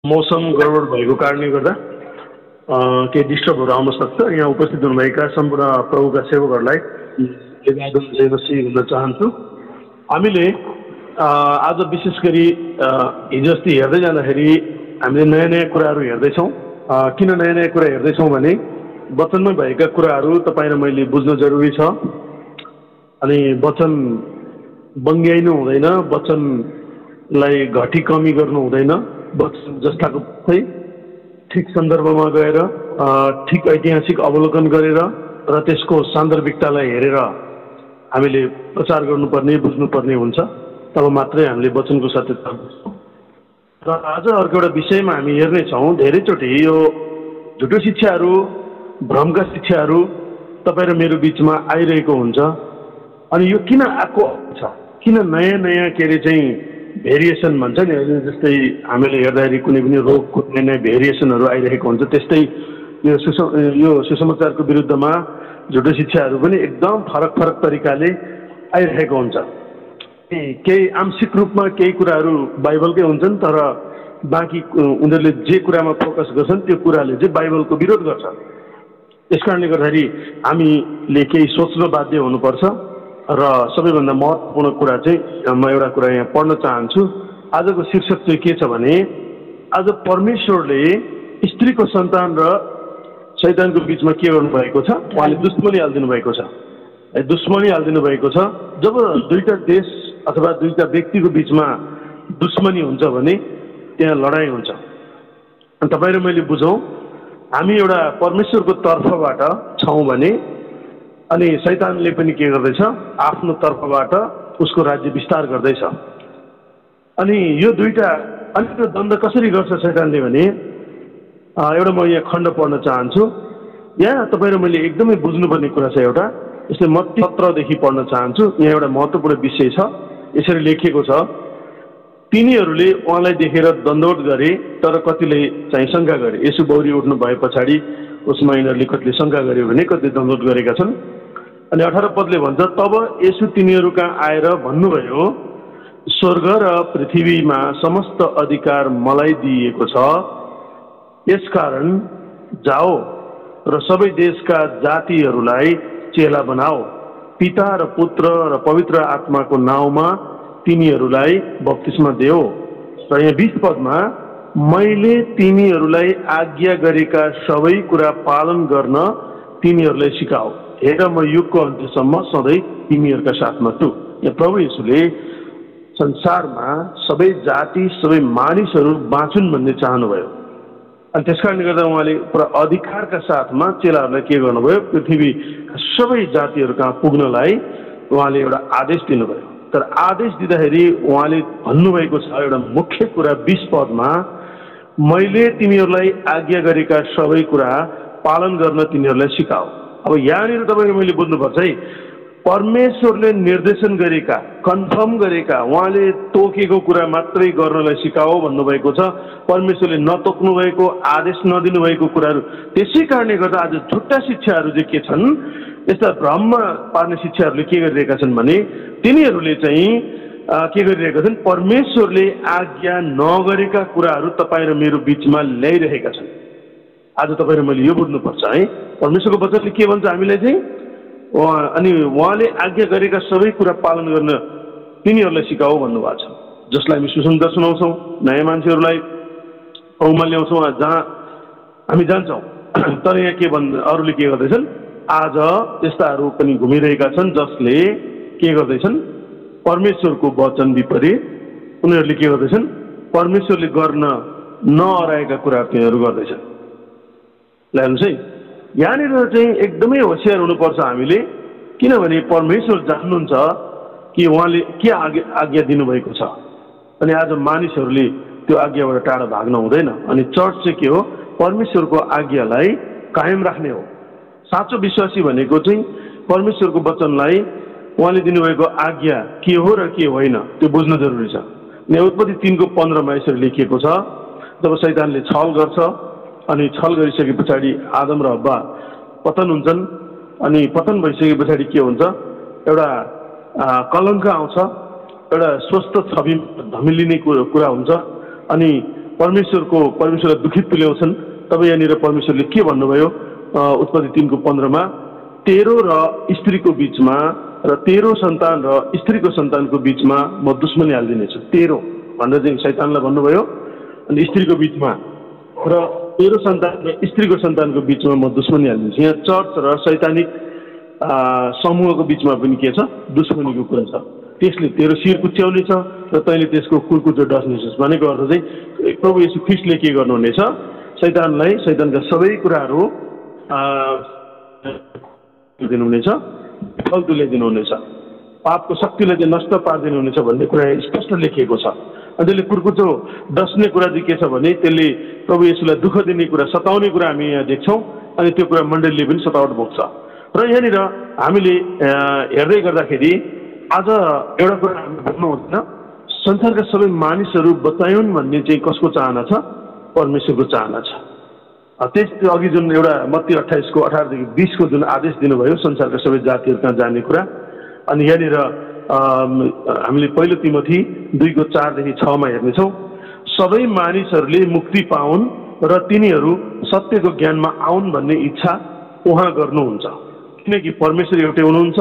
मौसम गडबड भएको कारणले गर्दा केही डिस्टर्बहरू आउन सक्छ। यहाँ उपस्थित हुनुभएका सम्पूर्ण प्रभुका सेवकहरूलाई अभिवादन जय मसीह भन्न चाहन्छु। हामीले आज विशेष गरी हिजो अस्ति हेर्दै जाँदाखेरि हामीले नयाँ नयाँ कुराहरू हेर्दैछौँ। किन नयाँ नयाँ कुरा हेर्दैछौँ भने वचनमै भएका कुराहरू तपाईँ र मैले बुझ्न जरुरी छ। अनि वचन बङ्ग्याइनु हुँदैन, वचनलाई घटी कमी गर्नु हुँदैन। वचन जस्ताको चाहिँ ठिक सन्दर्भमा गएर ठिक ऐतिहासिक अवलोकन गरेर र त्यसको सान्दर्भिकतालाई हेरेर हामीले प्रचार गर्नुपर्ने बुझ्नुपर्ने हुन्छ। तब मात्रै हामीले वचनको सत्यता बुझ्छौँ। र आज अर्को एउटा विषयमा हामी हेर्नेछौँ। धेरैचोटि यो झुटो शिक्षाहरू, भ्रमका शिक्षाहरू तपाईँ र मेरो बिचमा आइरहेको हुन्छ। अनि यो किन आएको छ, किन नयाँ नयाँ के अरे चाहिँ भेरिएसन भन्छ नि, जस्तै हामीले हेर्दाखेरि कुनै पनि रोगको नयाँ नयाँ भेरिएसनहरू आइरहेको हुन्छ। त्यस्तै यो सुसमाचारको विरुद्धमा झुटो शिक्षाहरू पनि एकदम फरक फरक तरिकाले आइरहेको हुन्छ। केही आंशिक रूपमा केही कुराहरू बाइबलकै हुन्छन्, तर बाँकी उनीहरूले जे कुरामा फोकस गर्छन् त्यो कुराले चाहिँ बाइबलको विरोध गर्छ। त्यस कारणले गर्दाखेरि हामीले केही सोच्न बाध्य हुनुपर्छ। र सबैभन्दा महत्त्वपूर्ण कुरा चाहिँ म एउटा कुरा यहाँ पढ्न चाहन्छु। आजको शीर्षक चाहिँ के छ भने आज परमेश्वरले स्त्रीको सन्तान र शैतानको बिचमा के गर्नुभएको छ, उहाँले दुश्मनी हालिदिनु भएको छ। दुश्मनी हालिदिनु भएको छ। जब दुईटा देश अथवा दुईटा व्यक्तिको बिचमा दुश्मनी हुन्छ भने त्यहाँ लडाइँ हुन्छ। अनि तपाईँ र मैले बुझौँ, हामी एउटा परमेश्वरको तर्फबाट छौँ भने अनि शैतानले पनि के गर्दैछ, आफ्नो तर्फबाट उसको राज्य विस्तार गर्दैछ। अनि यो दुईटा अलिक द्वन्द कसरी गर्छ शैतानले भने एउटा म यहाँ खण्ड पढ्न चाहन्छु। यहाँ तपाईँ र मैले एकदमै बुझ्नुपर्ने कुरा छ एउटा। यसले मत्ती 17देखि पढ्न चाहन्छु। यहाँ एउटा महत्त्वपूर्ण विषय छ। यसरी लेखिएको छ, तिनीहरूले उहाँलाई देखेर दण्डवत गरे, तर कतिले चाहिँ शङ्का गरे। यसो बौरी उठ्नु भए पछाडि उसमा यिनीहरूले कतिले शङ्का गर्यो भने कतिले दण्डवत गरेका छन्। अनि 18 पदले भन्छ, तब यसो तिनीहरू कहाँ आएर भन्नुभयो, स्वर्ग र पृथ्वीमा समस्त अधिकार मलाई दिइएको छ। यसकारण जाओ र सबै देशका जातिहरूलाई चेला बनाओ, पिता र पुत्र र पवित्र आत्माको नाउँमा तिनीहरूलाई बप्तिस्मा देऊ। र यहाँ 20 पदमा, मैले तिमीहरूलाई आज्ञा गरेका सबै कुरा पालन गर्न तिमीहरूलाई सिकाऊ। हेर, म युगको अन्त्यसम्म सधैँ तिमीहरूका साथमा छु। यहाँ प्रभु येशूले संसारमा सबै जाति सबै मानिसहरू बाँचुन् भन्ने चाहनुभयो। अनि त्यस कारणले गर्दा उहाँले पुरा अधिकारका साथमा चेलाहरूलाई के गर्नुभयो, पृथ्वीका सबै जातिहरू कहाँ पुग्नलाई उहाँले एउटा आदेश दिनुभयो। तर आदेश दिँदाखेरि उहाँले भन्नुभएको छ एउटा मुख्य कुरा 20 पदमा, मैले तिमीहरूलाई आज्ञा गरेका सबै कुरा पालन गर्न तिनीहरूलाई सिकाऊ। अब यहाँनिर तपाईँले मैले बुझ्नुपर्छ है, परमेश्वरले निर्देशन गरेका, कन्फर्म गरेका, उहाँले तोकेको कुरा मात्रै गर्नलाई सिकाऊ भन्नुभएको छ। परमेश्वरले नतोक्नु भएको, आदेश नदिनु भएको कुराहरू। त्यसै कारणले गर्दा आज झुट्टा शिक्षाहरू चाहिँ के छन्, यस्ता भ्रममा पार्ने शिक्षाहरूले के गरिरहेका छन् भने तिनीहरूले चाहिँ के गरिरहेका छन्, परमेश्वरले आज्ञा नगरेका कुराहरू तपाईँ र मेरो बिचमा ल्याइरहेका छन्। आज तपाईँ र मैले यो बुझ्नुपर्छ है, परमेश्वरको वचनले के भन्छ हामीलाई चाहिँ, अनि उहाँले आज्ञा गरेका सबै कुरा पालन गर्न तिनीहरूलाई सिकाऊ भन्नुभएको छ। जसलाई हामी सुसमाचार सुनाउँछौँ, नयाँ मान्छेहरूलाई ठाउँमा ल्याउँछौँ जहाँ हामी जान्छौँ। तर यहाँ के अरूले के गर्दैछन्, आज त्यस्ताहरू पनि घुमिरहेका छन् जसले के गर्दैछन्, परमेश्वरको वचन विपरीत उनीहरूले के गर्दैछन्, परमेश्वरले गर्न नअराएका कुराहरू तिनीहरू गर्दैछन्। ल्याउनुहोस् है, यहाँनिर चाहिँ एकदमै होसियार हुनुपर्छ हामीले। किनभने परमेश्वर जान्नुहुन्छ कि उहाँले के आज्ञा दिनुभएको छ। अनि आज मानिसहरूले त्यो आज्ञाबाट टाढा भाग्न हुँदैन। अनि चर्च चाहिँ के हो, परमेश्वरको आज्ञालाई कायम राख्ने हो। साँचो विश्वासी भनेको चाहिँ परमेश्वरको वचनलाई उहाँले दिनुभएको आज्ञा के हो र के होइन त्यो बुझ्न जरुरी छ। उत्पत्ति 3:15मा यसरी लेखिएको छ, जब शैतानले छल गर्छ अनि छल गरिसके पछाडि आदम र हव्वा पतन हुन्छन्। अनि पतन भइसके पछाडि के हुन्छ, एउटा कलङ्क आउँछ, एउटा स्वस्थ छवि धमिलिने कुरा हुन्छ। अनि परमेश्वरलाई दुखित तुल्याउँछन्। तब यहाँनिर परमेश्वरले के भन्नुभयो उत्पत्ति 3:15 तेरो र स्त्रीको बीचमा र तेरो सन्तान र स्त्रीको सन्तानको बीचमा म दुश्मनी हालिदिनेछु। तेरो भनेर चाहिँ शैतानलाई भन्नुभयो। अनि स्त्रीको बीचमा र तेरो सन्तान र स्त्रीको सन्तानको बीचमा म दुश्मनी हालिदिन्छु। यहाँ चर्च र शैतानिक समूहको बीचमा पनि के छ? दुश्मनीको कुरा छ। त्यसले तेरो शिर कुच्याउने छ र तैँले त्यसको कुर्कुच्चो डस्नेछस् भनेको अर्थ चाहिँ प्रभु येशू ख्रीष्टले के गर्नुहुनेछ? शैतानलाई शैतानका सबै कुराहरू दिनुहुनेछ, फल तुल्याइदिनुहुनेछ, पापको शक्तिलाई चाहिँ नष्ट पारिदिनुहुनेछ भन्ने कुरा स्पष्ट लेखिएको छ। अनि त्यसले कुर्कुच्चो डस्ने कुरा चाहिँ के छ भने त्यसले प्रभु येशूलाई दुःख दिने कुरा, सताउने कुरा हामी यहाँ देख्छौँ। अनि त्यो कुरा मण्डलीले पनि सतावट भोग्छ। र यहाँनिर हामीले हेर्दै गर्दाखेरि आज एउटा कुरा हामी भन्नु हुँदैन, संसारका सबै मानिसहरू बचाइन् भन्ने चाहिँ कसको चाहना छ? परमेश्वरको चाहना छ। त्यस अघि जुन एउटा मत्ती 28को 18देखि 20को जुन आदेश दिनुभयो संसारका सबै जातिहरू कहाँ जाने कुरा, अनि यहाँनिर हामीले पहिलो तिमोथी 2:4देखि 6मा हेर्नेछौँ, सबै मानिसहरूले मुक्ति पाउन् र तिनीहरू सत्यको ज्ञानमा आउन् भन्ने इच्छा उहाँ गर्नुहुन्छ। किनकि परमेश्वर एउटै हुनुहुन्छ,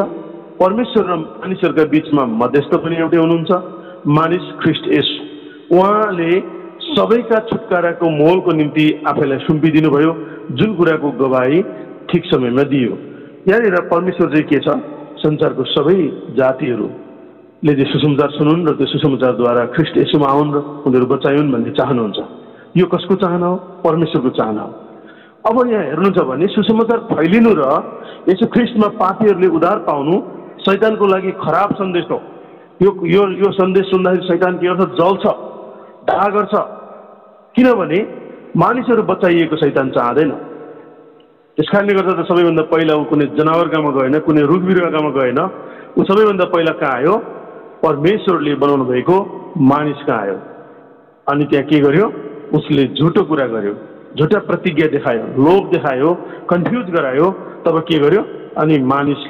परमेश्वर र मानिसहरूका बीचमा मध्यस्थ पनि एउटै हुनुहुन्छ, मानिस ख्रीष्ट येशू। उहाँले सबैका छुटकाराको मोलको निम्ति आफैलाई सुम्पिदिनु भयो, जुन कुराको गवाही ठिक समयमा दियो। यहाँनिर परमेश्वर चाहिँ के छ? संसारको सबै जातिहरूले चाहिँ सुसमाचार सुनुन् र त्यो सुसमाचारद्वारा ख्रीष्ट येशूमा आउन् र उनीहरू बचाइन् भन्ने चाहनुहुन्छ। यो कसको चाहना हो? परमेश्वरको चाहना हो। अब यहाँ हेर्नु छ भने सुसमाचार फैलिनु र येशू ख्रीष्टमा पापीहरूले उद्धार पाउनु शैतानको लागि खराब सन्देश हो। यो सन्देश सुन्दाखेरि शैतान के गर्छ? जल्छ, डाहा गर्छ। किनभने मानिसहरू बचाइएको शैतान चाहँदैन। त्यस कारणले गर्दा त सबैभन्दा पहिला ऊ कुनै जनावरकामा गएन, कुनै रुख बिरुवाकामा गएन, ऊ सबैभन्दा पहिला कहाँ आयो? परमेश्वरले बनाउनु भएको मानिस कहाँ आयो। अनि त्यहाँ के गर्यो? उसले झुटो कुरा गर्यो, झुटा प्रतिज्ञा देखायो, लोभ देखायो, कन्फ्युज गरायो। तब के गर्यो? अनि मानिस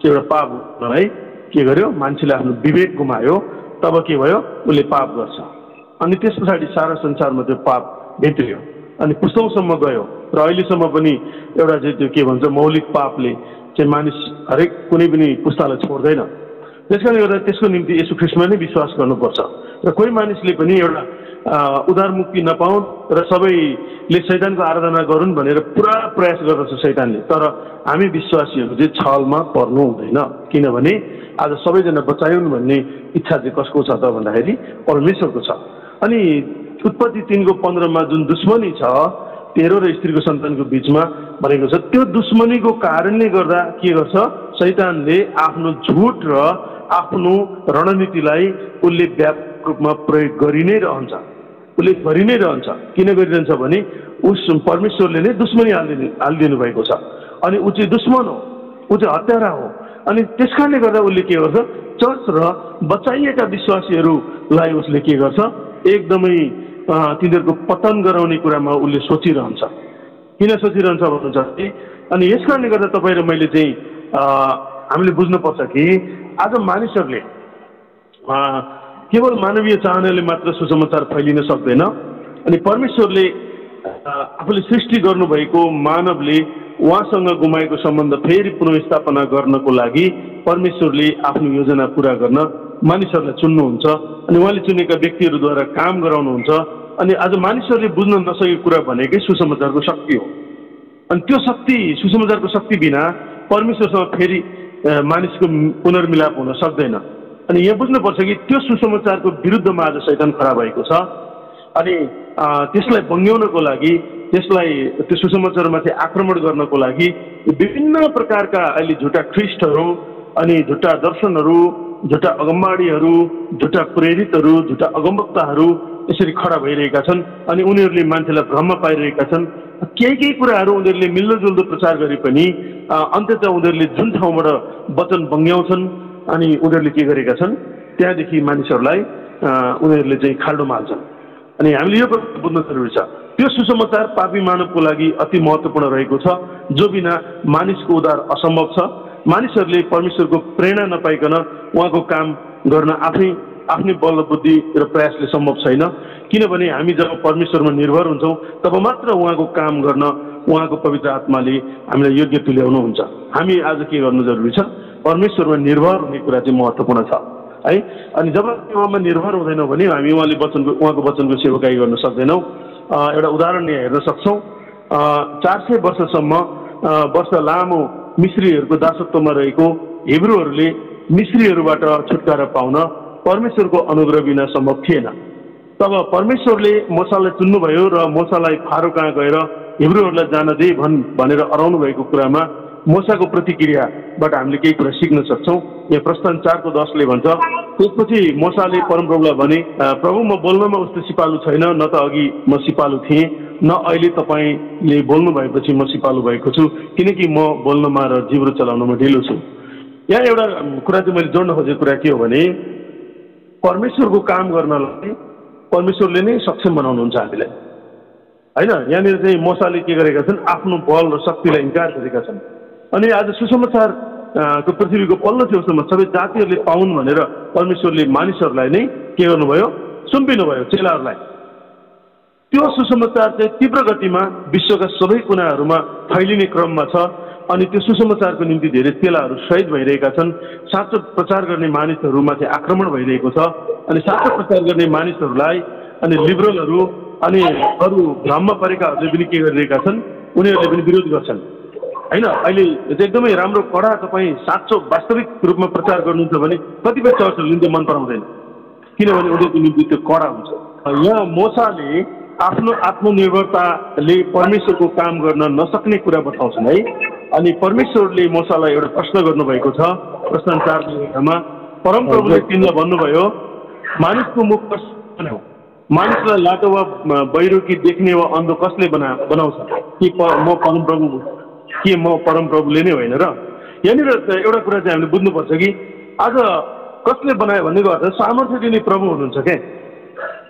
एउटा पाप गर्नलाई के गर्यो? मान्छेले आफ्नो विवेक गुमायो। तब के भयो? उसले पाप गर्छ। अनि त्यस पछाडि सारा संसारमा त्यो पाप भित्रियो अनि पुस्तौँसम्म गयो र अहिलेसम्म पनि एउटा चाहिँ त्यो के भन्छ मौलिक पापले चाहिँ मानिस हरेक कुनै पनि पुस्तालाई छोड्दैन। त्यसकारणले गर्दा त्यसको निम्ति येशू ख्रीष्टमा नै विश्वास गर्नुपर्छ। र कोही मानिसले पनि एउटा उद्धार मुक्ति नपाउन् र सबैले शैतानको आराधना गरून् भनेर पुरा प्रयास गर्दछ शैतानले। तर हामी विश्वासीहरू चाहिँ छलमा पर्नु हुँदैन। किनभने आज सबैजना बचाइन् भन्ने इच्छा चाहिँ कसको छ त भन्दाखेरि परमेश्वरको छ। अनि उत्पत्ति 3:15मा जुन दुश्मनी छ तेरो र स्त्रीको सन्तानको बीचमा भनेको छ, त्यो दुश्मनीको कारणले गर्दा के गर्छ? शैतानले आफ्नो झुट र आफ्नो रणनीतिलाई उसले व्यापक रूपमा प्रयोग गरि नै रहन्छ। उसले गरि नै रहन्छ। किन गरिरहन्छ भने उस परमेश्वरले नै दुश्मनी हालिदिनु भएको छ। अनि ऊ चाहिँ दुश्मन हो, ऊ चाहिँ हत्यारा हो। अनि त्यस कारणले गर्दा उसले के गर्छ? चर्च र बचाइएका विश्वासीहरूलाई उसले के गर्छ? एकदमै तिनीहरूको पतन गराउने कुरामा उसले सोचिरहन्छ। किन सोचिरहन्छ भन्नुहुन्छ भने अनि यस कारणले गर्दा तपाईँ र मैले चाहिँ हामीले बुझ्नुपर्छ कि आज मानिसहरूले केवल मानवीय चाहनाले मात्र सुसमाचार फैलिन सक्दैन। अनि परमेश्वरले आफूले सृष्टि गर्नुभएको मानवले उहाँसँग गुमाएको सम्बन्ध फेरि पुनर्स्थापना गर्नको लागि परमेश्वरले आफ्नो योजना पुरा गर्न मानिसहरूलाई चुन्नुहुन्छ। अनि उहाँले चुनेका व्यक्तिहरूद्वारा काम गराउनुहुन्छ। अनि आज मानिसहरूले बुझ्न नसकेको कुरा भनेकै सुसमाचारको शक्ति हो। अनि त्यो शक्ति सुसमाचारको शक्ति बिना परमेश्वरसँग फेरि मानिसको पुनर्मिलाप हुन सक्दैन। अनि यहाँ बुझ्नुपर्छ कि त्यो सुसमाचारको विरुद्धमा आज शैतान खडा भएको छ। अनि त्यसलाई बङ्ग्याउनको लागि, त्यसलाई त्यो सुसमाचारमाथि आक्रमण गर्नको लागि विभिन्न प्रकारका अहिले झुटा ख्रीष्टहरू अनि झुटा दर्शनहरू, झुटा अगमबाडीहरू, झुटा प्रेरितहरू, झुटा अगमवक्ताहरू यसरी खडा भइरहेका छन्। अनि उनीहरूले मान्छेलाई भ्रममा पाइरहेका छन्। केही कुराहरू उनीहरूले मिल्दोजुल्दो प्रचार गरे पनि अन्ततः उनीहरूले जुन ठाउँबाट वचन बङ्ग्याउँछन् अनि उनीहरूले के गरेका छन्? त्यहाँदेखि मानिसहरूलाई उनीहरूले चाहिँ खाल्डोमा हाल्छन्। अनि हामीले यो बुझ्न जरुरी छ, त्यो सुसमाचार पापी मानवको लागि अति महत्त्वपूर्ण रहेको छ, जो बिना मानिसको उद्धार असम्भव छ। मानिसहरूले परमेश्वरको प्रेरणा नपाइकन उहाँको काम गर्न आफ्नै बल बुद्धि र प्रयासले सम्भव छैन। किनभने हामी जब परमेश्वरमा निर्भर हुन्छौँ तब मात्र उहाँको काम गर्न उहाँको पवित्र आत्माले हामीलाई योग्य तुल्याउनुहुन्छ। हामी आज के गर्नु जरुरी छ? परमेश्वरमा निर्भर हुने कुरा चाहिँ महत्त्वपूर्ण छ है। अनि जब उहाँमा निर्भर हुँदैनौँ भने हामी उहाँको वचनको सेवकाई गर्न सक्दैनौँ। एउटा उदाहरण यहाँ हेर्न सक्छौँ। 400 वर्ष लामो मिश्रीहरूको दासत्वमा रहेको हिब्रूहरूले मिश्रीहरूबाट छुटकारा पाउन परमेश्वरको अनुग्रह बिना सम्भव थिएन। तब परमेश्वरले मूसालाई चुन्नुभयो र मूसालाई फारो कहाँ गएर हिब्रूहरूलाई जान दे भनेर अराउनु भएको कुरामा मूसाको प्रतिक्रियाबाट हामीले केही कुरा सिक्न सक्छौँ। यहाँ प्रस्थान 4:10 भन्छ, त्यसपछि मूसाले परमप्रभुलाई भने, प्रभु म बोल्नमा उस्तो सिपालु छैन, न त अघि म सिपालु थिएँ न अहिले तपाईँले बोल्नु भएपछि म सिपालु भएको छु, किनकि म बोल्नमा र जिब्रो चलाउनमा ढिलो छु। यहाँ एउटा कुरा चाहिँ मैले जोड्न खोजेको कुरा के हो भने परमेश्वरको काम गर्नलाई परमेश्वरले नै सक्षम बनाउनुहुन्छ हामीलाई होइन। यहाँनिर चाहिँ मूसाले के गरेका छन्? आफ्नो बल र शक्तिलाई इन्कार गरेका छन्। अनि आज सुसमाचार को पृथ्वीको पल्लो छेउसम्म सबै जातिहरूले पाउन् भनेर परमेश्वरले मानिसहरूलाई नै के गर्नुभयो? सुम्पिनुभयो, चेलाहरूलाई। त्यो सुसमाचार चाहिँ तीव्र गतिमा विश्वका सबै कुनाहरूमा फैलिने क्रममा छ। अनि त्यो सुसमाचारको निम्ति धेरै चेलाहरू शहीद भइरहेका छन्। साँचो प्रचार गर्ने मानिसहरूमाथि आक्रमण भइरहेको छ। अनि साँचो प्रचार गर्ने मानिसहरूलाई अनि लिबरलहरू अनि अरू भ्रममा परेकाहरूले पनि के गरिरहेका छन्? उनीहरूले पनि विरोध गर्छन् होइन। अहिले एकदमै राम्रो कडा तपाईँ साँचो वास्तविक रूपमा प्रचार गर्नुहुन्छ भने कतिपय चर्चहरूले त्यो मन पराउँदैन, किनभने उनीहरूको निम्ति त्यो कडा हुन्छ। यहाँ मूसाले आफ्नो आत्मनिर्भरताले परमेश्वरको काम गर्न नसक्ने कुरा बताउँछन् है। अनि परमेश्वरले मूसालाई एउटा प्रश्न गर्नुभएको छ प्रस्थान 4:11मा। परमप्रभुले तिनलाई भन्नुभयो, मानिसको मुख कसले बनाऊ? मानिसलाई लाटो वा बैरोकी देख्ने वा अन्धो कसले बनाउँछ? कि म परमप्रभुले नै होइन र? यहाँनिर एउटा कुरा चाहिँ हामीले बुझ्नुपर्छ कि आज कसले बनायो भन्नेको अर्थ सामर्थ्य दिने प्रभु हुनुहुन्छ क्या।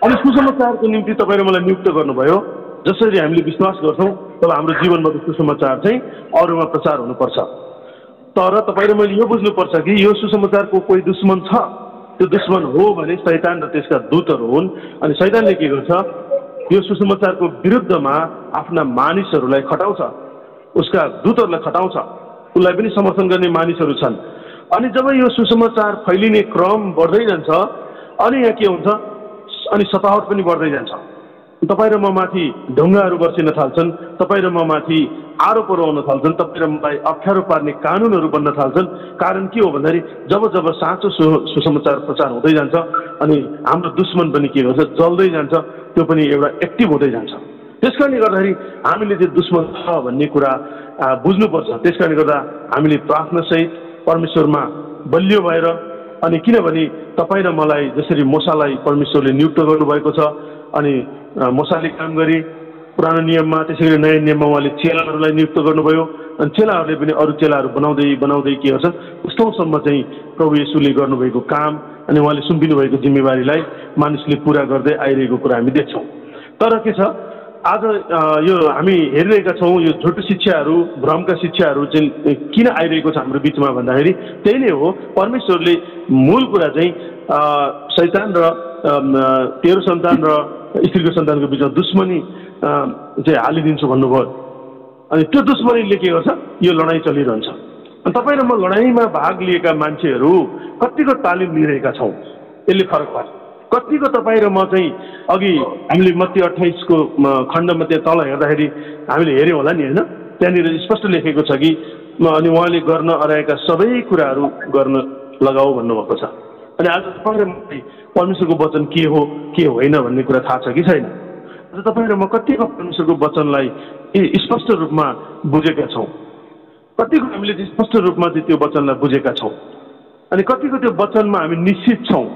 अनि सुसमाचारको निम्ति तपाईँ र मलाई नियुक्त गर्नुभयो। जसरी हामीले विश्वास गर्छौँ तब हाम्रो जीवनबाट सुसमाचार चाहिँ अरूमा प्रचार हुनुपर्छ। तर तपाईँ र मैले यो बुझ्नुपर्छ कि यो सुसमाचारको कोही दुश्मन छ। त्यो दुश्मन हो भने शैतान र त्यसका दूतहरू हुन्। अनि शैतानले के गर्छ? यो सुसमाचारको विरुद्धमा आफ्ना मानिसहरूलाई खटाउँछ, उसका दूतहरूलाई खटाउँछ, उसलाई पनि समर्थन गर्ने मानिसहरू छन्। अनि जब यो सुसमाचार फैलिने क्रम बढ्दै जान्छ अनि यहाँ के हुन्छ? अनि सतावट पनि बढ्दै जान्छ। तपाईँ र म माथि ढुङ्गाहरू बर्सिन थाल्छन्, तपाईँ र म माथि आरोपहरू आउन थाल्छन्, तपाईँ र मलाई अप्ठ्यारो पार्ने कानुनहरू बन्न थाल्छन्। कारण के हो भन्दाखेरि जब जब साँचो सुसमाचार प्रचार हुँदै जान्छ अनि हाम्रो दुश्मन पनि के गर्छ? जल्दै जान्छ, त्यो पनि एउटा एक्टिभ हुँदै जान्छ। त्यस कारणले गर्दाखेरि हामीले त्यो दुश्मन छ भन्ने कुरा बुझ्नुपर्छ। त्यस कारणले गर्दा हामीले प्रार्थनासहित परमेश्वरमा बलियो भएर अनि किनभने तपाईँ र मलाई जसरी मूसालाई परमेश्वरले नियुक्त गर्नुभएको छ अनि मूसाले काम गरे पुरानो नियममा, त्यसैगरी नयाँ नियममा उहाँले चेलाहरूलाई नियुक्त गर्नुभयो। अनि चेलाहरूले पनि अरू चेलाहरू बनाउँदै बनाउँदै के गर्छन्? उस्तौँसम्म चाहिँ प्रभु येशूले गर्नुभएको काम अनि उहाँले सुम्पिनु भएको जिम्मेवारीलाई मानिसले पुरा गर्दै आइरहेको कुरा हामी देख्छौँ। तर के छ? आज यो हामी हेरिरहेका छौँ यो झुटो शिक्षाहरू, भ्रमका शिक्षाहरू चाहिँ किन आइरहेको छ हाम्रो बिचमा भन्दाखेरि त्यही नै हो। परमेश्वरले मूल कुरा चाहिँ शैतान र तेरो सन्तान र स्त्रीको सन्तानको बिचमा दुश्मनी चाहिँ हालिदिन्छु भन्नुभयो। अनि त्यो दुश्मनीले के गर्छ? यो लडाइँ चलिरहन्छ। अनि तपाईँ र म लडाइँमा भाग लिएका मान्छेहरू कतिको तालिम लिइरहेका छौँ यसले फरक पार्छ। कतिको तपाईँ र म चाहिँ अघि हामीले मत्ती 28को खण्डमा त्यहाँ तल हेर्दाखेरि हामीले हेऱ्यौँ होला नि होइन, त्यहाँनिर स्पष्ट लेखेको छ कि अनि उहाँले गर्न अराएका सबै कुराहरू गर्न लगाऊ भन्नुभएको छ। अनि आज तपाईँ र मलाई परमेश्वरको वचन के हो के होइन भन्ने कुरा थाहा छ कि छैन? आज तपाईँ र म कतिको परमेश्वरको वचनलाई स्पष्ट रूपमा बुझेका छौँ? कतिको हामीले स्पष्ट रूपमा चाहिँ त्यो वचनलाई बुझेका छौँ? अनि कतिको त्यो वचनमा हामी निश्चित छौँ?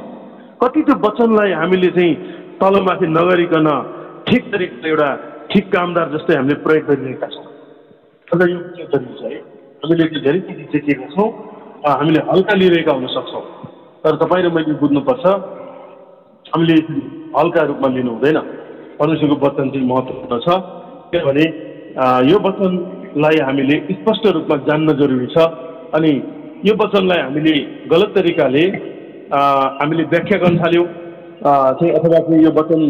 कति त्यो वचनलाई हामीले चाहिँ तलमाथि नगरिकन ठिक तरिकाले एउटा ठिक कामदार जस्तै हामीले प्रयोग गरिरहेका छौँ? अन्त यो जरुरी छ है। हामीले धेरै चिज चाहिँ के गर्छौँ? हामीले हल्का लिइरहेका हुन सक्छौँ। तर तपाईँ र मैले बुझ्नुपर्छ हामीले हल्का रूपमा लिनु हुँदैन। परमेश्वरको वचन चाहिँ महत्त्वपूर्ण छ, किनभने यो वचनलाई हामीले स्पष्ट रूपमा जान्न जरुरी छ। अनि यो वचनलाई हामीले गलत तरिकाले हामीले व्याख्या गर्न थाल्यौँ चाहिँ अथवा चाहिँ यो वचन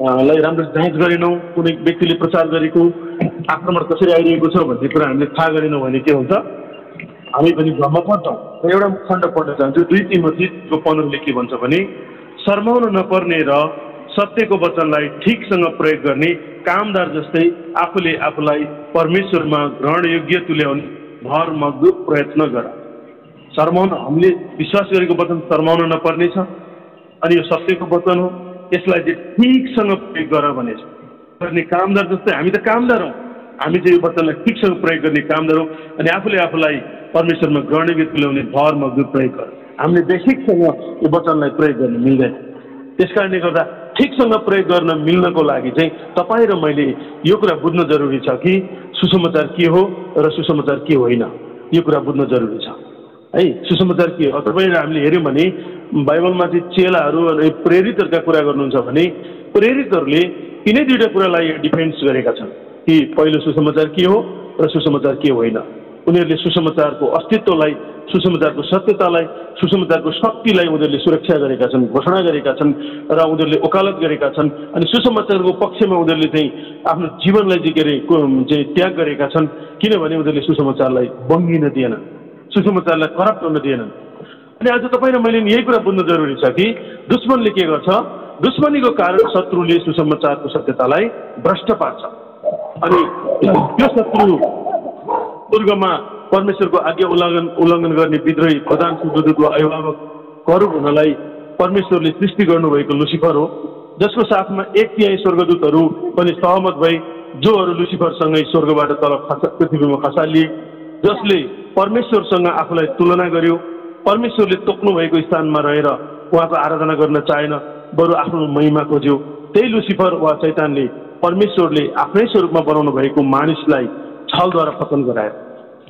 लाई राम्रो जाँच गरेनौँ, कुनै व्यक्तिले प्रचार गरेको आक्रमण कसरी आइरहेको छ भन्ने कुरा हामीले थाहा गरेनौँ भने के हुन्छ, हामी पनि भ्रममा पर्छौँ। एउटा खण्ड पढ्न चाहन्छु, 2 तिमोथीको 15ले के भन्छ भने, शर्माउन नपर्ने र सत्यको वचनलाई ठिकसँग प्रयोग गर्ने कामदार जस्तै आफूले आफूलाई परमेश्वरमा ग्रहणयोग्य तुल्याउने भरमग्दुर प्रयत्न गर। शर्माउन, हामीले विश्वास गरेको वचन शर्माउन नपर्ने छ, अनि यो सत्यको वचन हो, यसलाई चाहिँ ठिकसँग प्रयोग गर भनेछ। गर्ने कामदार जस्तै, हामी त कामदार हौँ, हामी चाहिँ यो वचनलाई ठिकसँग प्रयोग गर्ने कामदार हौँ, अनि आफूले आफूलाई परमेश्वरमा ग्रहणयोग्य तुल्याउने भरमग्दुर प्रयोग गर। हामीले बेसिकसँग यो वचनलाई प्रयोग गर्न मिल्दैन। त्यस कारणले गर्दा ठिकसँग प्रयोग गर्न मिल्नको लागि चाहिँ तपाईँ र मैले यो कुरा बुझ्न जरुरी छ कि सुसमाचार के हो र सुसमाचार के होइन, यो कुरा बुझ्न जरुरी छ है। सुसमाचार के हो, तपाईँ र हामीले हेऱ्यौँ भने बाइबलमा चाहिँ चेलाहरू अनि प्रेरितहरूका कुरा गर्नुहुन्छ भने प्रेरितहरूले यिनै दुईवटा कुरालाई डिफेन्स गरेका छन् कि पहिलो सुसमाचार के हो र सुसमाचार के होइन। उनीहरूले सुसमाचारको अस्तित्वलाई, सुसमाचारको सत्यतालाई, सुसमाचारको शक्तिलाई उनीहरूले सुरक्षा गरेका छन्, घोषणा गरेका छन् र उनीहरूले वकालत गरेका छन्। अनि सुसमाचारको पक्षमा उनीहरूले चाहिँ आफ्नो जीवनलाई चाहिँ के अरे चाहिँ त्याग गरेका छन्, किनभने उनीहरूले सुसमाचारलाई बङ्गिन दिएनन्, सुसमाचारलाई करप्ट गर्न दिएनन्। अनि आज तपाईँ र मैले यही कुरा बुझ्नु जरुरी छ कि दुश्मनले के गर्छ, दुश्मनीको कारण शत्रुले सुसमाचारको सत्यतालाई भ्रष्ट पार्छ। अनि त्यो शत्रु पूर्वमा परमेश्वरको आज्ञा उल्लङ्घन गर्ने विद्रोही प्रधान सुदूत वा अभिभावकहरू हुनलाई परमेश्वरले सृष्टि गर्नुभएको लुसिफर हो, जसको साथमा 1/3 स्वर्गदूतहरू पनि सहमत भए, जोहरू लुसिफरसँगै स्वर्गबाट तल पृथ्वीमा खसालिए, जसले परमेश्वरसँग आफूलाई तुलना गर्यो, परमेश्वरले तोक्नु भएको स्थानमा रहेर उहाँको आराधना गर्न चाहेन, बरु आफ्नो महिमा खोज्यो। त्यही लुसिफर वा शैतानले परमेश्वरले आफ्नै स्वरूपमा बनाउनु भएको मानिसलाई छलद्वारा पतन गरायो।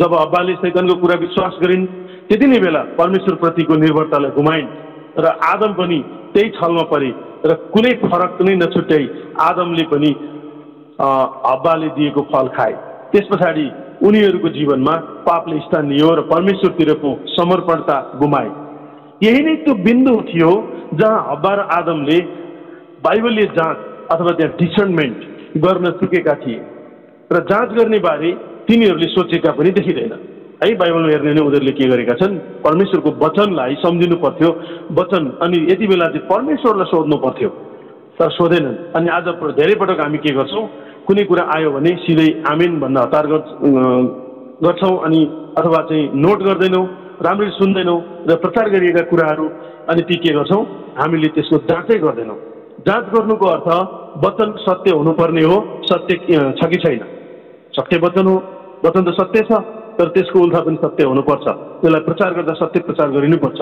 जब हव्वाले शैतानको कुरा विश्वास गरिन्, त्यति नै बेला परमेश्वरप्रतिको निर्भरतालाई गुमाइन् र आदम पनि त्यही छलमा परे र कुनै फरक नै नछुट्याई आदमले पनि हव्वाले दिएको फल खाए। त्यस पछाडि उनीहरूको जीवनमा पापले स्थान लियो र परमेश्वरतिरको समर्पणता गुमाए। यही नै त्यो बिन्दु थियो जहाँ हव्वा र आदमले बाइबलीय जाँच अथवा त्यहाँ डिसर्नमेन्ट गर्न चुकेका थिए र जाँच गर्ने बारे तिनीहरूले सोचेका पनि देखिँदैन है। बाइबलमा हेर्ने भने उनीहरूले के गरेका छन्, परमेश्वरको वचनलाई सम्झिनु पर्थ्यो, वचन, अनि यति बेला चाहिँ परमेश्वरलाई सोध्नु पर्थ्यो, तर सोधेनन्। अनि आज धेरै पटक हामी के गर्छौँ, कुनै कुरा आयो भने सिधै आमेन भन्न हतार गर्छौँ, अनि अथवा चाहिँ नोट गर्दैनौँ, राम्ररी सुन्दैनौँ र प्रचार गरिएका कुराहरू, अनि ती के गर्छौँ, हामीले त्यसको जाँचै गर्दैनौँ। जाँच गर्नुको अर्थ वचन सत्य हुनुपर्ने हो, सत्य छ कि छैन। सत्य वचन हो, वचन त सत्य छ, तर त्यसको उल्था पनि सत्य हुनुपर्छ। त्यसलाई प्रचार गर्दा सत्य प्रचार गरिनुपर्छ।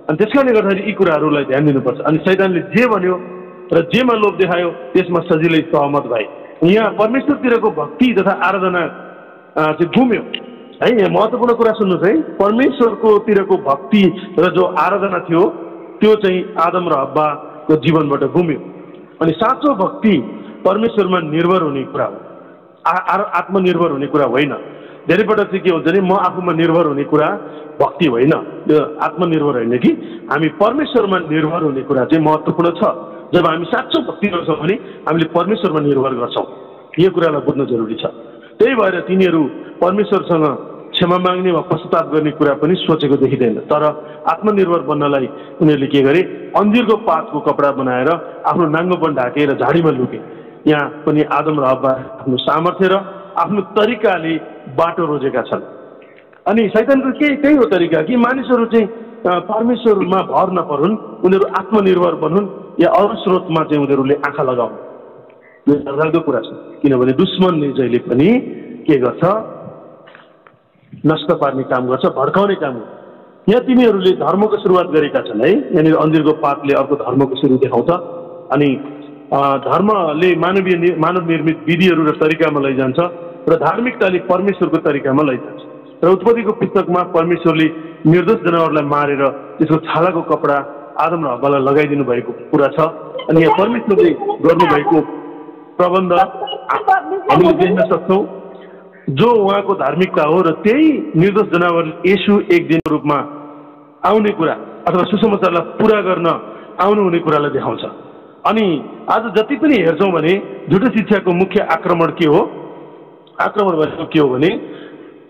अनि त्यस कारणले गर्दाखेरि यी कुराहरूलाई ध्यान दिनुपर्छ। अनि शैतानले जे भन्यो र जेमा लोभ देखायो त्यसमा सजिलै सहमत भए। यहाँ परमेश्वरतिरको भक्ति तथा आराधना चाहिँ घुम्यो है। यहाँ महत्त्वपूर्ण कुरा सुन्नुहोस् है, परमेश्वरकोतिरको भक्ति र जो आराधना थियो त्यो चाहिँ आदम र हव्वाको जीवनबाट घुम्यो। अनि साँचो भक्ति परमेश्वरमा निर्भर हुने कुरा हो, आत्मनिर्भर हुने कुरा होइन। धेरै पटक चाहिँ के हुन्छ भने म आफूमा निर्भर हुने कुरा भक्ति होइन, त्यो आत्मनिर्भर होइन कि हामी परमेश्वरमा निर्भर हुने कुरा चाहिँ महत्त्वपूर्ण छ। जब हामी साँचो भक्ति गर्छौँ भने हामीले परमेश्वरमा निर्भर गर्छौँ, यो कुरालाई बुझ्न जरुरी छ। त्यही भएर तिनीहरू परमेश्वरसँग क्षमा माग्ने वा पश्चाताप गर्ने कुरा पनि सोचेको देखिँदैन। तर आत्मनिर्भर बन्नलाई उनीहरूले के गरे, अन्जिरको पातको कपडा बनाएर आफ्नो नाङ्गोपन ढाकेर झाडीमा लुके। यहाँ पनि आदम र हव्वा आफ्नो सामर्थ्य र आफ्नो तरिकाले बाटो रोजेका छन्। अनि शैतानको त्यही हो तरिका कि मानिसहरू चाहिँ परमेश्वरमा भर नपरुन्, उनीहरू आत्मनिर्भर बनुन् या अरू स्रोतमा चाहिँ उनीहरूले आँखा लगाउन्। यो डरलाग्दो कुरा छ, किनभने दुश्मनले जहिले पनि के गर्छ, नष्ट पार्ने काम गर्छ, भड्काउने काम गर्छ। यहाँ तिनीहरूले धर्मको सुरुवात गरेका छन् है। यहाँनिर अन्जिरको पातले अर्को धर्मको सुरु देखाउँछ। अनि धर्मले मानव निर्मित विधिहरू र तरिकामा लैजान्छ र धार्मिकताले परमेश्वरको तरिकामा लैजान्छ। र उत्पत्तिको पुस्तकमा परमेश्वरले निर्दोष जनावरलाई मारेर त्यसको छालाको कपडा आदम र हव्वालाई लगाइदिनु भएको कुरा छ। अनि यहाँ परमेश्वरले गर्नुभएको प्रबन्ध हामीले देख्न सक्छौँ, जो उहाँको धार्मिकता हो। र त्यही निर्दोष जनावर येशू एक दिनको रूपमा आउने कुरा अथवा सुसमाचारलाई पुरा गर्न आउनु हुने कुरालाई देखाउँछ। अनि आज जति पनि हेर्छौँ भने झुटो शिक्षाको मुख्य आक्रमण के हो? आक्रमण भनेको के हो भने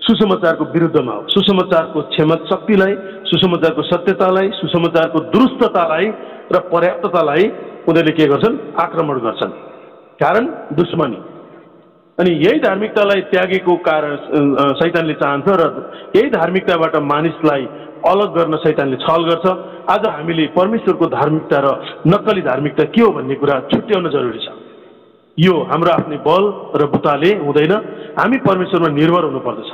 सुसमाचारको विरुद्धमा हो। सुसमाचारको क्षमता शक्तिलाई, सुसमाचारको सत्यतालाई, सुसमाचारको दुरुस्ततालाई र पर्याप्ततालाई उनीहरूले के गर्छन्? आक्रमण गर्छन्। कारण दुश्मनी। अनि यही धार्मिकतालाई त्यागेको कारण शैतानले चाहन्छ र यही धार्मिकताबाट मानिसलाई अलग गर्न शैतानले छल गर्छ। आज हामीले परमेश्वरको धार्मिकता र नक्कली धार्मिकता के हो भन्ने कुरा छुट्याउन जरुरी छ। यो हाम्रो आफ्नै बल र बुताले हुँदैन, हामी परमेश्वरमा निर्भर हुनुपर्दछ।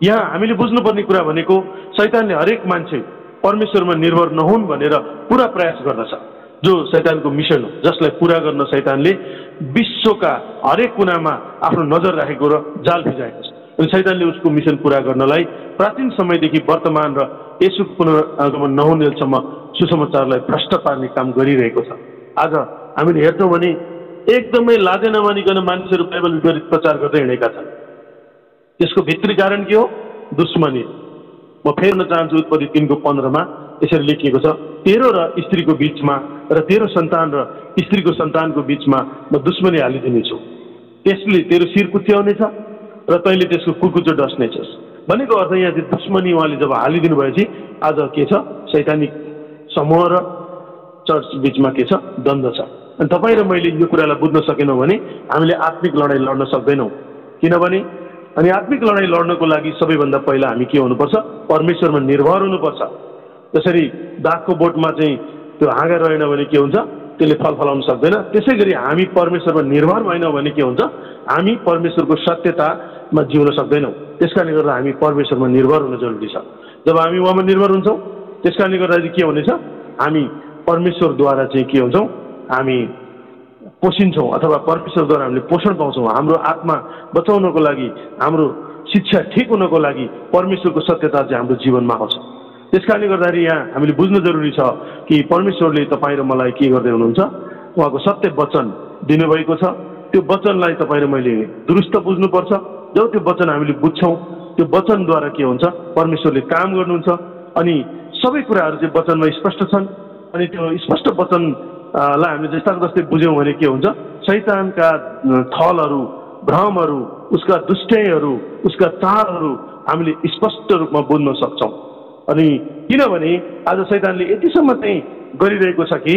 यहाँ हामीले बुझ्नुपर्ने कुरा भनेको शैतानले हरेक मान्छे परमेश्वरमा निर्भर नहुन् भनेर पुरा प्रयास गर्दछ, जो शैतानको मिसन हो, जसलाई पुरा गर्न शैतानले विश्वका हरेक कुनामा आफ्नो नजर राखेको र जाल फिजाएको छ। अनि शैतानले उसको मिसन पुरा गर्नलाई प्राचीन समयदेखि वर्तमान र यसुको पुनरागमन नहुनेसम्म सुसमाचारलाई भ्रष्ट पार्ने काम गरिरहेको छ। आज हामीले हेर्छौँ भने एकदमै लाजे नमानिकन मानिसहरू बाइबल विपरीत प्रचार गर्दै हिँडेका छन्। त्यसको भित्री कारण के हो? दुश्मनी। म फेर्न चाहन्छु उत्पत्ति 3:15 यसरी लेखिएको छ, तेरो र स्त्रीको बीचमा र तेरो सन्तान र स्त्रीको सन्तानको बीचमा म दुश्मनी हालिदिनेछु। त्यसले तेरो शिर कुच्याउनेछ र तैँले त्यसको कुर्कुच्चो डस्नेछस्। भनेको अर्थ यहाँ चाहिँ दुश्मनी उहाँले जब हालिदिनु भएपछि आज के छ? शैतानिक समूह र चर्च बीचमा के छ? द्वन्द्व छ। अनि तपाईँ र मैले यो कुरालाई बुझ्न सकेनौँ भने हामीले आत्मिक लडाइँ लड्न सक्दैनौँ। किनभने अनि आत्मिक लडाइँ लड्नको लागि सबैभन्दा पहिला हामी के हुनुपर्छ? परमेश्वरमा निर्भर हुनुपर्छ। जसरी दागको बोटमा चाहिँ त्यो हाँगा रहेन भने के हुन्छ? त्यसले फल फलाउन सक्दैन। त्यसै गरी हामी परमेश्वरमा निर्भर भएनौँ भने के हुन्छ? हामी परमेश्वरको सत्यतामा जिउन सक्दैनौँ। त्यसकारणले गर्दा हामी परमेश्वरमा निर्भर हुन जरुरी छ। जब हामी उहाँमा निर्भर हुन्छौँ, त्यसकारणले गर्दा चाहिँ के हुनेछ? हामी परमेश्वरद्वारा चाहिँ के हुन्छौँ? हामी पोषिन्छौँ अथवा परमेश्वरद्वारा हामीले पोषण पाउँछौँ। हाम्रो आत्मा बचाउनको लागि, हाम्रो शिक्षा ठिक हुनको लागि परमेश्वरको सत्यता चाहिँ हाम्रो जीवनमा आउँछ। त्यसकारणले गर्दाखेरि यहाँ हामीले बुझ्न जरुरी छ कि परमेश्वरले तपाईँ र मलाई के गर्दै हुनुहुन्छ? उहाँको सत्य वचन दिनुभएको छ। त्यो वचनलाई तपाईँ र मैले दुरुस्त बुझ्नुपर्छ। जब त्यो वचन हामीले बुझ्छौँ, त्यो वचनद्वारा के हुन्छ? परमेश्वरले काम गर्नुहुन्छ। अनि सबै कुराहरू चाहिँ वचनमा स्पष्ट छन्। अनि त्यो स्पष्ट वचनलाई हामीले जस्ताको जस्तै बुझ्यौँ भने के हुन्छ? शैतानका छलहरू, भ्रमहरू, उसका दुष्टैहरू, उसका चालहरू हामीले स्पष्ट रूपमा बुझ्न सक्छौँ। अनि किनभने आज शैतानले यतिसम्म चाहिँ गरिरहेको छ कि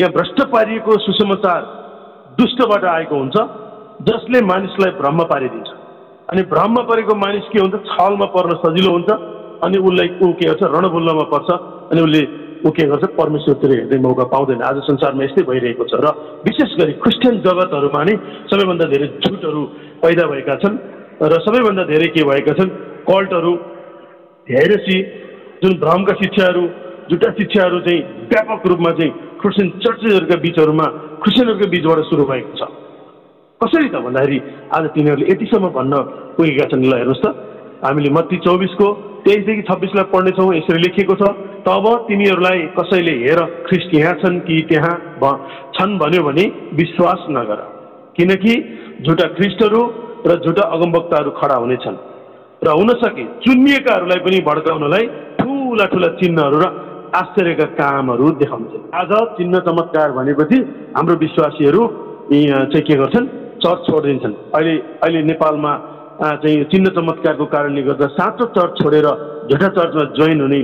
यहाँ भ्रष्ट पारिएको सुसमाचार दुष्टबाट आएको हुन्छ, जसले मानिसलाई भ्रममा पारिदिन्छ। अनि भ्रममा परेको मानिस के हुन्छ? छलमा पर्न सजिलो हुन्छ। अनि उसलाई ऊ के गर्छ? रणभुल्लमा पर्छ। अनि उसले ऊ के गर्छ? परमेश्वरतिर हेर्ने मौका पाउँदैन। आज संसारमा यस्तै भइरहेको छ र विशेष गरी क्रिस्चियन जगतहरूमा नै सबैभन्दा धेरै झुटहरू पैदा भएका छन् र सबैभन्दा धेरै के भएका छन्? कल्टहरू, हेरेसी, जुन भ्रमका शिक्षाहरू, झुटा शिक्षाहरू चाहिँ व्यापक रूपमा चाहिँ क्रिस्चियन चर्चेसहरूका बीचहरूमा, क्रिस्चियनहरूका बीचबाट सुरु भएको छ। कसरी त भन्दाखेरि आज तिनीहरूले यतिसम्म भन्न पुगेका छन्। ल हेर्नुहोस् त, हामीले मत्ती 24:23-26 पढ्नेछौँ। यसरी लेखिएको छ, तब तिनीहरूलाई कसैले हेर ख्रिस्ट यहाँ छन् कि त्यहाँ छन् भन्यो भने विश्वास नगर, किनकि झुटा ख्रिस्टहरू र झुटा अगमवक्ताहरू खडा हुनेछन् र हुनसके चुनिएकाहरूलाई पनि भड्काउनलाई ठुला ठुला चिन्हहरू र आश्चर्यका कामहरू देखाउँछन्। आज चिन्ह चमत्कार भनेपछि हाम्रो विश्वासीहरू चाहिँ के गर्छन्? चर्च छोडिदिन्छन्। अहिले नेपालमा चाहिँ चिन्ह चमत्कारको कारणले गर्दा साँचो चर्च छोडेर झुटा चर्चमा जोइन हुने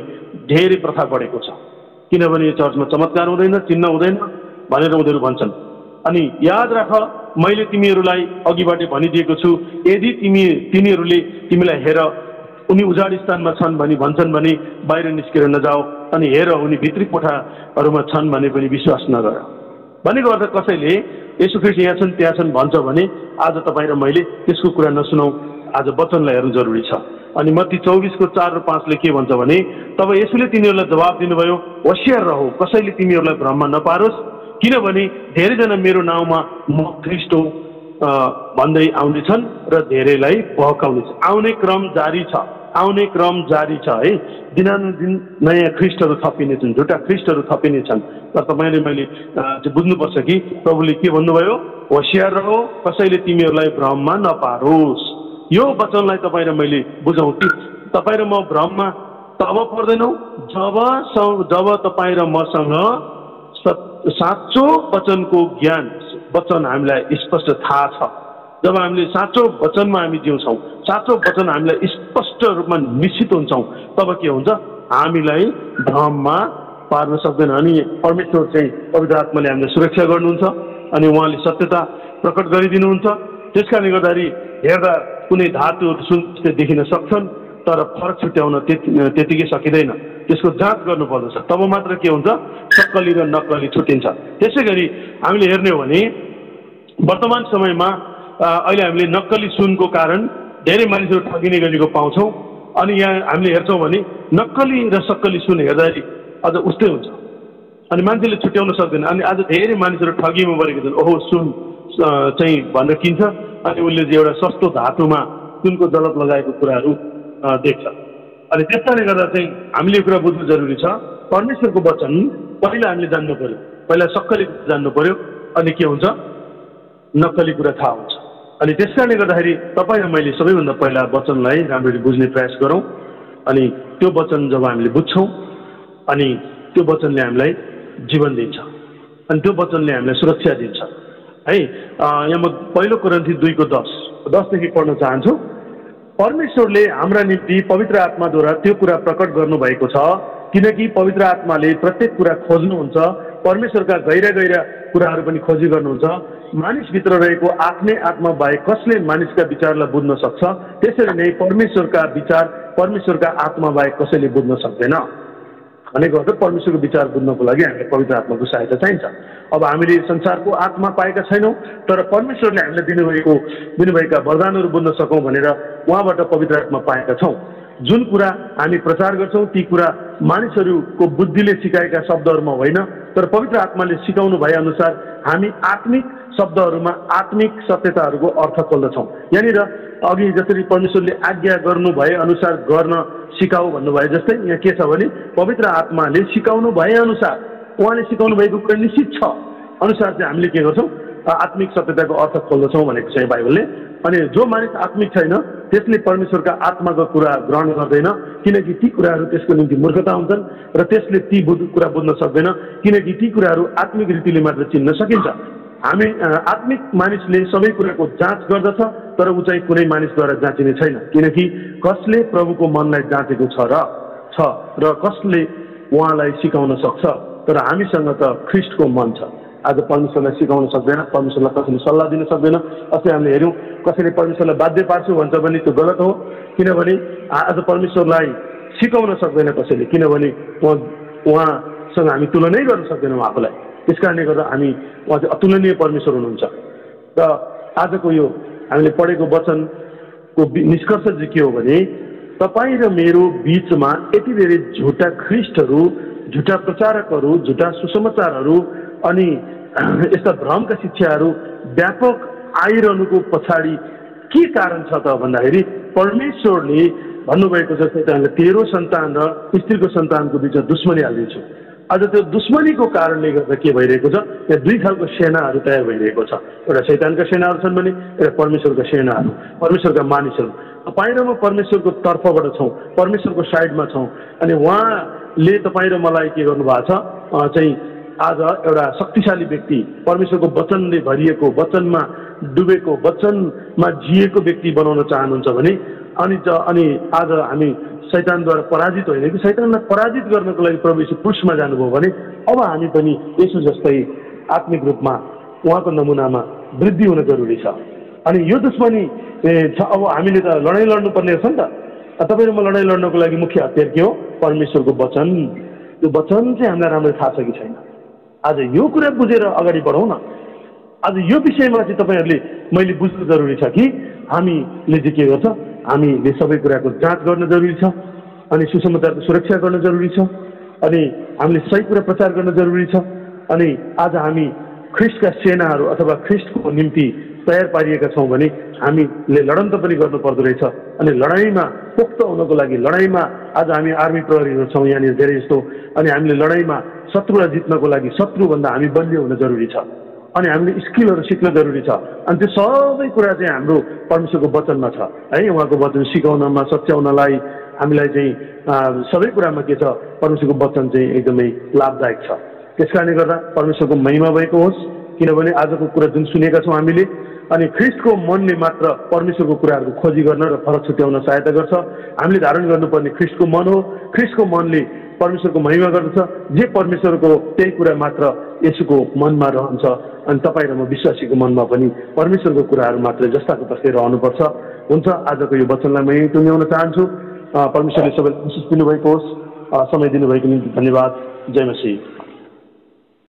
धेरै प्रथा बढेको छ। किनभने यो चर्चमा चमत्कार हुँदैन, चिन्ह हुँदैन भनेर उनीहरू भन्छन्। अनि याद राख, मैले तिमीहरूलाई अघिबाटै भनिदिएको छु, यदि तिनीहरूले तिमीलाई हेर उनी उजाड स्थानमा छन् भनी भन्छन् भने बाहिर निस्केर नजाऊ, अनि हेर उनी भित्री कोठाहरूमा छन् भने पनि विश्वास नगर। भनेको अर्थ कसैले यसो ख्रिस्ट यहाँ छन् त्यहाँ छन् भन्छ भने आज तपाईँ र मैले त्यसको कुरा नसुनौँ। आज वचनलाई हेर्नु जरुरी छ। अनि मत्ती 24:4 र 5 के भन्छ भने, तब यसुले तिनीहरूलाई जवाब दिनुभयो, होसियार रहो, कसैले तिमीहरूलाई भ्रममा नपारोस्, किनभने धेरैजना मेरो नाउँमा म ख्रिस्ट हो भन्दै आउनेछन् र धेरैलाई बहकाउनेछन्। आउने क्रम जारी छ, आउने क्रम जारी छ है। दिनानुदिन नयाँ ख्रिस्टहरू थपिनेछन्, झुटा ख्रिस्टहरू थपिनेछन्। तर तपाईँले मैले बुझ्नुपर्छ कि प्रभुले के भन्नुभयो? होसियार रहो, कसैले तिमीहरूलाई भ्रममा नपारोस्। यो वचनलाई तपाईँ र मैले बुझौँ कि तपाईँ र म भ्रममा तब पर्दैनौँ जब तपाईँ र मसँग साँचो वचनको ज्ञान वचन हामीलाई स्पष्ट थाहा छ। जब हामीले साँचो वचनमा हामी जिउँछौँ, साँचो वचन हामीलाई स्पष्ट रूपमा निश्चित हुन्छौँ, तब के हुन्छ? हामीलाई भ्रममा पार्न सक्दैन। अनि परमेश्वर चाहिँ पवित्र आत्माले हामीलाई सुरक्षा गर्नुहुन्छ अनि उहाँले सत्यता प्रकट गरिदिनुहुन्छ। त्यस कारणले गर्दाखेरि हेर्दा कुनै धातुहरू सुन देखिन सक्छन्, तर फरक छुट्याउन त्यतिकै सकिँदैन। त्यसको जाँच गर्नुपर्दछ, तब मात्र के हुन्छ? सक्कली र नक्कली छुट्टिन्छ। त्यसै गरी हामीले हेर्ने हो भने वर्तमान समयमा अहिले हामीले नक्कली सुनको कारण धेरै मानिसहरू ठगिने गरेको पाउँछौँ। अनि यहाँ हामीले हेर्छौँ भने नक्कली र सक्कली सुन हेर्दाखेरि अझ उस्तै हुन्छ। अनि मान्छेले छुट्याउन सक्दैन। अनि आज धेरै मानिसहरू ठगीमा परेको छन्। ओहो सुन चाहिँ भनेर किन्छ, अनि उसले चाहिँ एउटा सस्तो धातुमा सुनको जलप लगाएको कुराहरू देख्छ। अनि त्यस कारणले गर्दा चाहिँ हामीले यो कुरा बुझ्नु जरुरी छ। परमेश्वरको वचन पहिला हामीले जान्नु पर्यो, पहिला सक्कली जान्नु पर्यो, अनि के हुन्छ? नक्कली कुरा थाहा हुन्छ। अनि त्यस कारणले गर्दाखेरि तपाईँ र मैले सबैभन्दा पहिला वचनलाई राम्ररी बुझ्ने प्रयास गरौँ। अनि त्यो वचन जब हामीले बुझ्छौँ अनि त्यो वचनले हामीलाई जीवन दिन्छ, अनि त्यो वचनले हामीलाई सुरक्षा दिन्छ है। यहाँ म पहिलो कोरिन्थी 2:10 पढ्न चाहन्छु। परमेश्वरले हाम्रा निम्ति पवित्र आत्माद्वारा त्यो कुरा प्रकट गर्नुभएको छ, किनकि पवित्र आत्माले प्रत्येक कुरा खोज्नुहुन्छ, परमेश्वरका गहिरा गहिरा कुराहरू पनि खोजी गर्नुहुन्छ। मानिसभित्र रहेको आफ्नै आत्मा बाहेक कसले मानिसका विचारलाई बुझ्न सक्छ? त्यसरी नै परमेश्वरका विचार परमेश्वरका आत्मा बाहेक कसैले बुझ्न सक्दैन। भनेको अर्थ परमेश्वरको विचार बुझ्नको लागि हामीलाई पवित्र आत्माको सहायता चाहिन्छ। अब हामीले संसारको आत्मा पाएका छैनौँ, तर परमेश्वरले हामीलाई दिनुभएका वरदानहरू बुझ्न सकौँ भनेर उहाँबाट पवित्र आत्मा पाएका छौँ। जुन कुरा हामी प्रचार गर्छौँ ती कुरा मानिसहरूको बुद्धिले सिकाएका शब्दहरूमा होइन, तर पवित्र आत्माले सिकाउनु भए अनुसार हामी आत्मिक शब्दहरूमा आत्मिक सत्यताहरूको अर्थ खोल्दछौँ। यहाँनिर अघि जसरी परमेश्वरले आज्ञा गर्नु भए अनुसार गर्न सिकाऊ भन्नुभयो, जस्तै यहाँ के छ भने पवित्र आत्माले सिकाउनु भए अनुसार, उहाँले सिकाउनु भएको कुरा निश्चित छ अनुसार चाहिँ हामीले के गर्छौँ? आत्मिक सत्यताको अर्थ खोल्दछौँ भनेको छ बाइबलले। अनि जो मानिस आत्मिक छैन त्यसले परमेश्वरका आत्माको कुरा ग्रहण गर्दैन, किनकि ती कुराहरू त्यसको निम्ति मूर्खता हुन्छन् र त्यसले ती कुरा बुझ्न सक्दैन, किनकि ती कुराहरू आत्मिक रीतिले मात्र चिन्न सकिन्छ। हामी आत्मिक मानिसले सबै कुराको जाँच गर्दछ, तर ऊ चाहिँ कुनै मानिसद्वारा जाँचिने छैन, किनकि कसले प्रभुको मनलाई जाँचेको छ र कसले उहाँलाई सिकाउन सक्छ? तर हामीसँग त ख्रिस्टको मन छ। आज परमेश्वरलाई सिकाउन सक्दैन, परमेश्वरलाई कसैले सल्लाह दिन सक्दैन। अस्ति हामीले हेऱ्यौँ कसैले परमेश्वरलाई बाध्य पार्छु भन्छ भने त्यो गलत हो, किनभने आज परमेश्वरलाई सिकाउन सक्दैन कसैले, किनभने उहाँसँग हामी तुलनै गर्न सक्दैनौँ आफूलाई। त्यस कारणले गर्दा हामी उहाँ चाहिँ अतुलनीय परमेश्वर हुनुहुन्छ। र आजको यो हामीले पढेको वचनको निष्कर्ष चाहिँ के हो भने तपाईँ र मेरो बिचमा यति धेरै झुटा ख्रिस्टहरू, झुटा प्रचारकहरू, झुटा सुसमाचारहरू अनि यस्ता भ्रमका शिक्षाहरू व्यापक आइरहनुको पछाडि के कारण छ त भन्दाखेरि परमेश्वरले भन्नुभएको छ शैतानले तेरो सन्तान र स्त्रीको सन्तानको बिचमा दुश्मनी हालिदिन्छु। आज त्यो दुश्मनीको कारणले गर्दा के भइरहेको छ? यहाँ दुई खालको सेनाहरू तयार भइरहेको छ। एउटा शैतानका सेनाहरू छन् भने एउटा परमेश्वरका सेनाहरू, परमेश्वरका मानिसहरू। तपाईँ र म परमेश्वरको तर्फबाट छौँ, परमेश्वरको साइडमा छौँ। अनि उहाँले तपाईँ र मलाई के गर्नुभएको छ चाहिँ आज एउटा शक्तिशाली व्यक्ति, परमेश्वरको वचनले भरिएको, वचनमा डुबेको, वचनमा जिएको व्यक्ति बनाउन चाहनुहुन्छ भने अनि आज हामी शैतानद्वारा पराजित होइन कि शैतानलाई पराजित गर्नको लागि प्रभु यीशु क्रुसमा जानुभयो भने अब हामी पनि यसो जस्तै आत्मिक रूपमा उहाँको नमुनामा वृद्धि हुन जरुरी छ। अनि यो दुश्मनी छ। अब हामीले त लडाइँ लड्नुपर्ने रहेछ नि त। तपाईँ र म लडाइँ लड्नको लागि मुख्य हतियार के हो? परमेश्वरको वचन। त्यो वचन चाहिँ हामीलाई राम्ररी थाहा छ कि छैन? आज यो कुरा बुझेर अगाडि बढौँ न। आज यो विषयमा चाहिँ तपाईँहरूले मैले बुझ्नु जरुरी छ कि हामीले चाहिँ के गर्छ? हामीले सबै कुराको जाँच गर्न जरुरी छ, अनि सुसमाचारको सुरक्षा गर्न जरुरी छ, अनि हामीले सही कुरा प्रचार गर्न जरुरी छ। अनि आज हामी ख्रिस्टका सेनाहरू अथवा ख्रिस्टको निम्ति तयार पारिएका छौँ भने हामीले लडन्त पनि गर्नु पर्दो रहेछ। अनि लडाइँमा पोख्त हुनको लागि, लडाइँमा आज हामी आर्मी प्रहरीहरू छौँ यहाँनिर धेरै जस्तो, अनि हामीले लडाइँमा शत्रुलाई जित्नको लागि शत्रुभन्दा हामी बलियो हुन जरुरी छ। अनि हामीले स्किलहरू सिक्न जरुरी छ। अनि त्यो सबै कुरा चाहिँ हाम्रो परमेश्वरको वचनमा छ है। उहाँको वचन सिकाउनमा, सच्याउनलाई हामीलाई चाहिँ सबै कुरामा के छ? परमेश्वरको वचन चाहिँ एकदमै लाभदायक छ। त्यसकारणले गर्दा परमेश्वरको महिमा भएको होस्, किनभने आजको कुरा जुन सुनेका छौँ हामीले, अनि ख्रिस्टको मनले मात्र परमेश्वरको कुराहरूको खोजी गर्न र फरक छुट्याउन सहायता गर्छ। हामीले धारण गर्नुपर्ने ख्रिस्टको मन हो। ख्रिस्टको मनले परमेश्वरको महिमा गर्दछ। जे परमेश्वरको त्यही कुरा मात्र यसुको मनमा रहन्छ। अनि तपाईँ र म विश्वासीको मनमा पनि परमेश्वरको कुराहरू मात्र जस्ताको तस्तै रहनुपर्छ। हुन्छ, आजको यो वचनलाई म यहीँ टुङ्ग्याउन चाहन्छु। परमेश्वरले सबैलाई आशिष दिनुभएको होस्। समय दिनुभएको निम्ति धन्यवाद। जय मसीह।